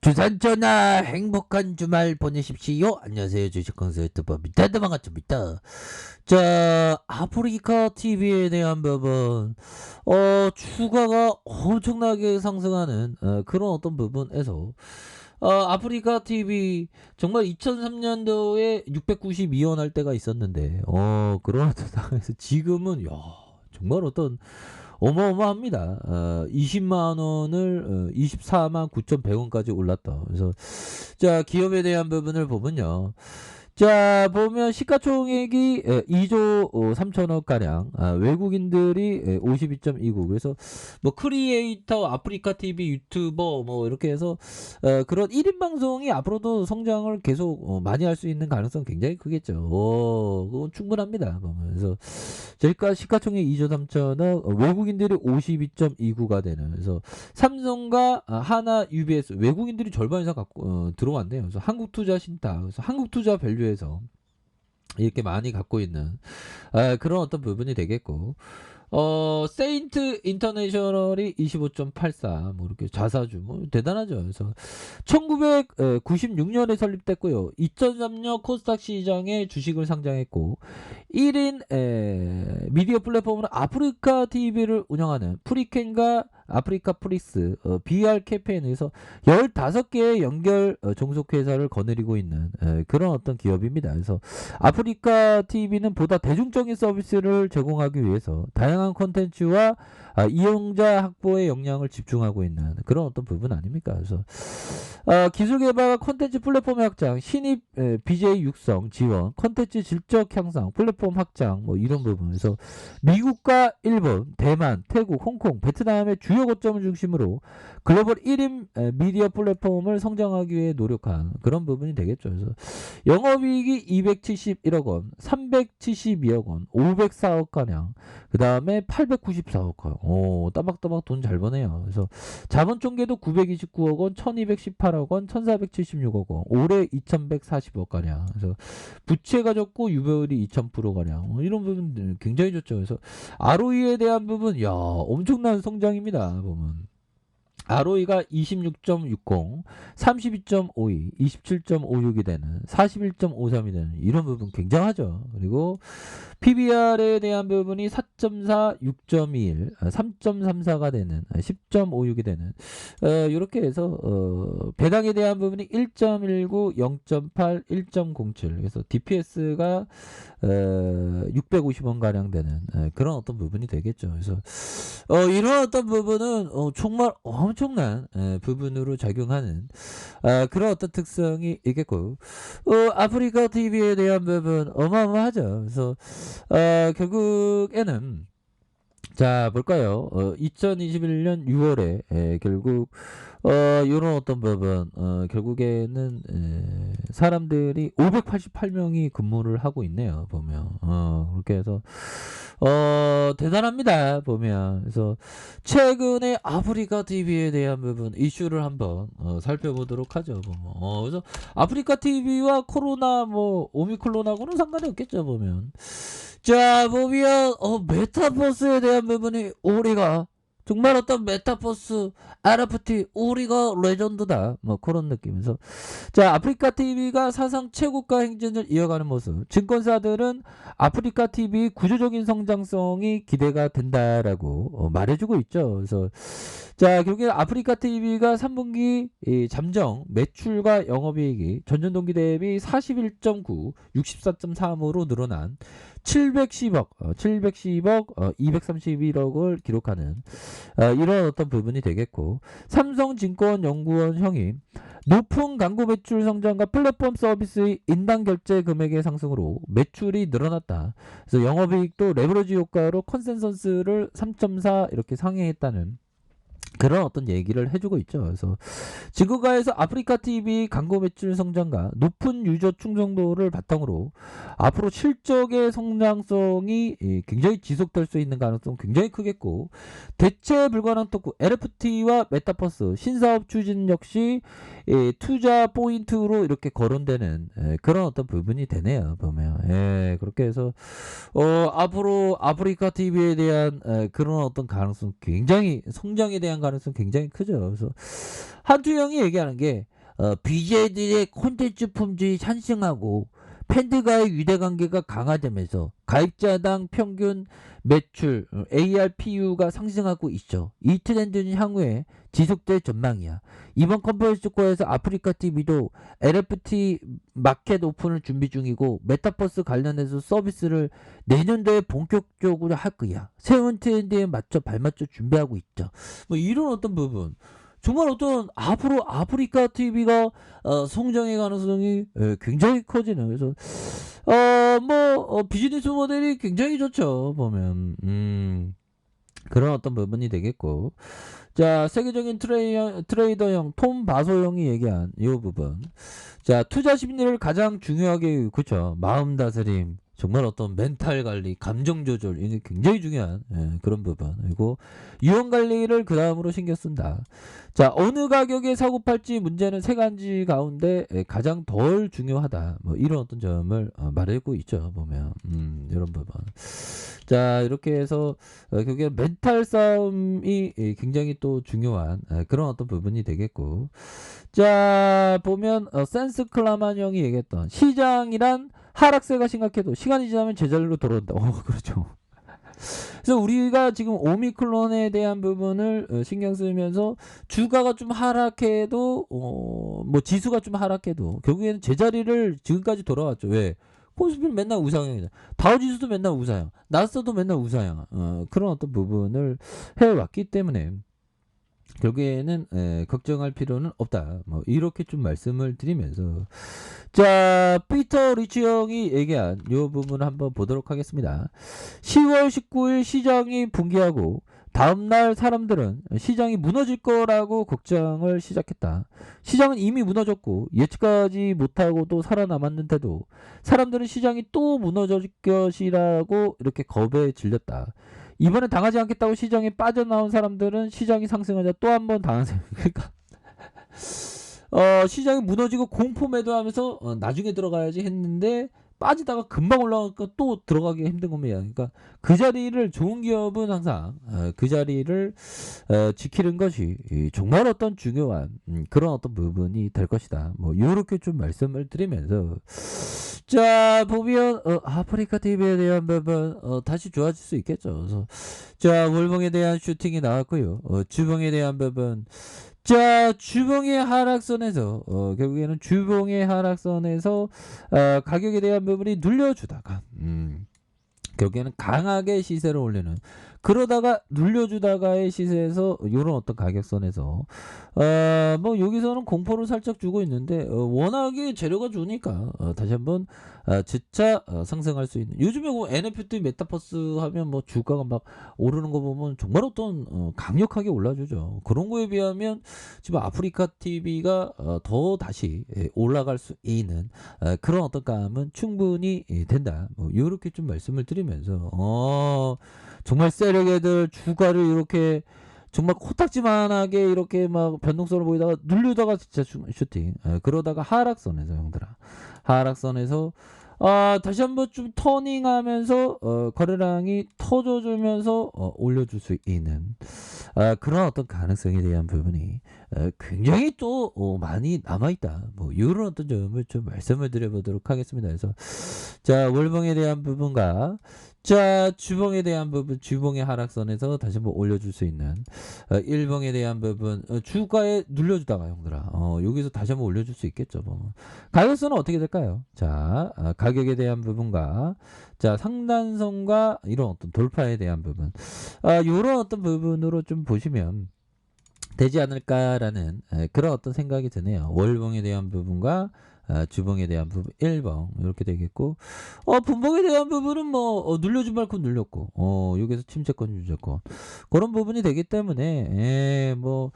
주산 전화 행복한 주말 보내십시오. 안녕하세요. 주식강사 유튜버입니다. 반갑습니다. 자, 아프리카 TV에 대한 부분, 주가가 엄청나게 상승하는 그런 어떤 부분에서 아프리카 TV 정말 2003년도에 692원 할 때가 있었는데, 그런 어떤 상황에서 지금은 정말 어떤 어마어마합니다. 20만 원을 24만 9,100원까지 올랐다. 그래서 자, 기업에 대한 부분을 보면요. 자, 보면 시가총액이 2조 3천억 가량, 외국인들이 52.29. 그래서 뭐 크리에이터, 아프리카 TV, 유튜버 뭐 이렇게 해서 그런 1인 방송이 앞으로도 성장을 계속 많이 할 수 있는 가능성 굉장히 크겠죠. 그건 충분합니다. 그래서 저희가 시가총액 2조 3천억, 외국인들이 52.29가 되는. 그래서 삼성과 하나, UBS 외국인들이 절반 이상 갖고 들어왔네요. 그래서 한국투자신탁, 그래서 한국투자 밸류에서 이렇게 많이 갖고 있는 그런 어떤 부분이 되겠고, 세인트 인터내셔널이 25.84, 뭐 이렇게 자사주, 뭐 대단하죠. 그래서 1996년에 설립됐고요. 2003년 코스닥 시장에 주식을 상장했고, 1인 미디어 플랫폼으로 아프리카 TV를 운영하는 프리켄과 아프리카 프리스 BR 캠페인에서 15개의 연결 종속회사를 거느리고 있는 그런 어떤 기업입니다. 그래서 아프리카 TV는 보다 대중적인 서비스를 제공하기 위해서 다양한 콘텐츠와 이용자 확보의 역량을 집중하고 있는 그런 어떤 부분 아닙니까? 그래서 기술 개발과 콘텐츠 플랫폼 확장, 신입 BJ 육성 지원, 콘텐츠 질적 향상, 플랫폼 확장 뭐 이런 부분에서 미국과 일본, 대만, 태국, 홍콩, 베트남의 주요 거점을 중심으로 글로벌 1인 미디어 플랫폼을 성장하기 위해 노력한 그런 부분이 되겠죠. 그래서 영업이익이 271억 원, 372억 원, 504억 가량, 그 다음에 894억 원. 따박따박 돈 잘 버네요. 그래서 자본 총계도 929억 원, 1218억 원, 1476억 원, 올해 2140억 가량. 그래서 부채가 적고 유보율이 2000% 가량. 이런 부분 굉장히 좋죠. 그래서 ROE에 대한 부분, 엄청난 성장입니다. 보면. ROE가 26.60, 32.52, 27.56이 되는, 41.53이 되는 이런 부분 굉장하죠. 그리고 PBR에 대한 부분이 4.4, 6.21, 3.34가 되는, 10.56이 되는, 이렇게 해서 배당에 대한 부분이 1.19, 0.8, 1.07. 그래서 DPS가 650원 가량 되는 그런 어떤 부분이 되겠죠. 그래서 이런 어떤 부분은 정말 엄청난 부분으로 작용하는 그런 어떤 특성이 있겠고, 아프리카 TV에 대한 부분 어마어마하죠. 그래서 결국에는 자 볼까요? 2021년 6월에 결국 요런 어떤 부분 결국에는 사람들이 588명이 근무를 하고 있네요. 보면 그렇게 해서 대단합니다. 보면. 그래서 최근에 아프리카 TV에 대한 부분 이슈를 한번 살펴보도록 하죠. 보면. 그래서 아프리카 TV와 코로나 뭐 오미크론하고는 상관이 없겠죠. 보면. 자, 보면 메타버스에 대한 부분이 우리가 정말 어떤 메타버스 NFT 우리가 레전드다 뭐 그런 느낌에서, 자, 아프리카 TV가 사상 최고가 행진을 이어가는 모습, 증권사들은 아프리카 TV 구조적인 성장성이 기대가 된다라고 말해주고 있죠. 그래서 자, 결국에 아프리카 TV가 3분기 잠정 매출과 영업이익이 전년 동기 대비 41.9, 64.3으로 늘어난 710억, 231억을 기록하는 이런 어떤 부분이 되겠고, 삼성증권연구원 형이 높은 광고 매출 성장과 플랫폼 서비스의 인당 결제 금액의 상승으로 매출이 늘어났다. 그래서 영업이익도 레버리지 효과로 컨센서스를 3.4 이렇게 상회했다는 그런 어떤 얘기를 해주고 있죠. 그래서 지구가에서 아프리카 TV 광고 매출 성장과 높은 유저 충성도를 바탕으로 앞으로 실적의 성장성이 굉장히 지속될 수 있는 가능성 굉장히 크겠고, 대체 불가능 토크 NFT와 메타버스 신사업 추진 역시 투자 포인트로 이렇게 거론되는 그런 어떤 부분이 되네요. 보면. 그렇게 해서 앞으로 아프리카 TV에 대한 그런 어떤 가능성 굉장히, 성장에 대한 가능성 굉장히 크죠. 그래서 한투영이 얘기하는 게 BJ들의 콘텐츠 품질이 상승하고 팬들과의 유대관계가 강화되면서 가입자당 평균 매출 ARPU가 상승하고 있죠. 이 트렌드는 향후에 지속될 전망이야. 이번 컨퍼런스 콜에서 아프리카 TV도 NFT 마켓 오픈을 준비 중이고 메타버스 관련해서 서비스를 내년도에 본격적으로 할 거야. 새로운 트렌드에 맞춰 발맞춰 준비하고 있죠. 뭐 이런 어떤 부분. 정말 어떤 앞으로 아프리카 TV가 성장의 가능성이 굉장히 커지는 그래서 비즈니스 모델이 굉장히 좋죠 보면 그런 어떤 부분이 되겠고 자 세계적인 트레이더형 톰 바소형이 얘기한 이 부분 자 투자 심리를 가장 중요하게 그쵸 마음 다스림 정말 어떤 멘탈 관리 감정 조절 이게 굉장히 중요한 그런 부분 그리고 유형 관리를 그 다음으로 신경 쓴다 자 어느 가격에 사고 팔지 문제는 세 가지 가운데 가장 덜 중요하다 뭐 이런 어떤 점을 말하고 있죠 보면 이런 부분 자 이렇게 해서 결국에 멘탈 싸움이 굉장히 또 중요한 그런 어떤 부분이 되겠고 자 보면 센스 클라만 형이 얘기했던 시장이란 하락세가 심각해도 시간이 지나면 제자리로 돌아온다. 그렇죠. 그래서 우리가 지금 오미크론에 대한 부분을 신경 쓰면서 주가가 좀 하락해도 뭐 지수가 좀 하락해도 결국에는 제자리를 지금까지 돌아왔죠. 왜? 코스피는 맨날 우상향이잖아. 다우지수도 맨날 우상향, 나스도 맨날 우상향. 그런 어떤 부분을 해왔기 때문에 결국에는 걱정할 필요는 없다. 뭐 이렇게 좀 말씀을 드리면서 자 피터 리치 형이 얘기한 이 부분을 한번 보도록 하겠습니다. 10월 19일 시장이 붕괴하고 다음날 사람들은 시장이 무너질 거라고 걱정을 시작했다. 시장은 이미 무너졌고 예측하지 못하고도 살아남았는데도 사람들은 시장이 또 무너질 것이라고 이렇게 겁에 질렸다. 이번에 당하지 않겠다고 시장에 빠져나온 사람들은 시장이 상승하자 또 한 번 당한 셈. 그러니까 시장이 무너지고 공포 매도하면서 나중에 들어가야지 했는데 빠지다가 금방 올라가니까 또 들어가기 힘든 겁니다. 그러니까 그 자리를 좋은 기업은 항상 그 자리를 지키는 것이 정말 어떤 중요한 그런 어떤 부분이 될 것이다. 뭐 이렇게 좀 말씀을 드리면서 자 보면 아프리카 TV에 대한 부분 다시 좋아질 수 있겠죠. 그래서 자 월봉에 대한 슈팅이 나왔고요. 주봉에 대한 부분 자 주봉의 하락선에서 결국에는 주봉의 하락선에서 가격에 대한 부분이 눌려주다가 결국에는 강하게 시세를 올리는 그러다가 눌려주다가의 시세에서 이런 어떤 가격선에서 뭐 여기서는 공포를 살짝 주고 있는데 워낙에 재료가 좋으니까 다시 한번 재차 상승할 수 있는 요즘에 뭐 NFT 메타버스 하면 뭐 주가가 막 오르는 거 보면 정말 어떤 강력하게 올라주죠. 그런 거에 비하면 지금 아프리카 TV가 더 다시 올라갈 수 있는 그런 어떤 감은 충분히 된다. 뭐 이렇게 좀 말씀을 드리면서 정말 세력애들 주가를 이렇게 정말 코딱지만하게 이렇게 막 변동성을 보이다가 누르다가 진짜 슈팅 그러다가 하락선에서 형들아 하락선에서 다시 한번 좀 터닝하면서 거래량이 터져주면서 올려줄 수 있는 그런 어떤 가능성에 대한 부분이 굉장히 또 많이 남아있다. 뭐 이런 어떤 점을 좀 말씀을 드려보도록 하겠습니다. 그래서 자 월봉에 대한 부분과 자 주봉에 대한 부분 주봉의 하락선에서 다시 한번 올려줄 수 있는 일봉에 대한 부분 주가에 눌려주다가 형들아 여기서 다시 한번 올려줄 수 있겠죠. 뭐. 가격선은 어떻게 될까요? 자 가격에 대한 부분과 자 상단선과 이런 어떤 돌파에 대한 부분 이런 어떤 부분으로 좀 보시면 되지 않을까라는 그런 어떤 생각이 드네요. 월봉에 대한 부분과 주봉에 대한 부분 1번 이렇게 되겠고 분봉에 대한 부분은 뭐 눌려준 만큼 눌렸고 여기서 침체권 유지권 그런 부분이 되기 때문에 뭐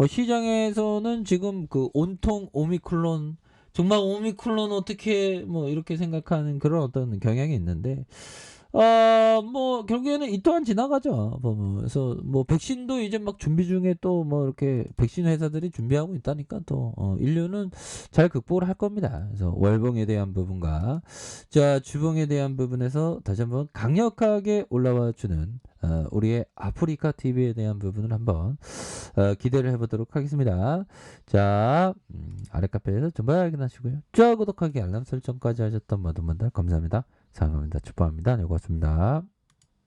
시장에서는 지금 그 온통 오미크론 정말 오미크론 어떻게 뭐 이렇게 생각하는 그런 어떤 경향이 있는데 뭐 결국에는 이 또한 지나가죠. 그래서 뭐 백신도 이제 막 준비 중에 또 뭐 이렇게 백신 회사들이 준비하고 있다니까 또 인류는 잘 극복을 할 겁니다. 그래서 월봉에 대한 부분과 자 주봉에 대한 부분에서 다시 한번 강력하게 올라와 주는 우리의 아프리카 TV에 대한 부분을 한번 기대를 해보도록 하겠습니다. 자, 아래 카페에서 정보 확인하시고요. 좋아요, 구독하기, 알람 설정까지 하셨던 모든 분들 감사합니다. 사랑합니다. 축복합니다. 네, 고맙습니다.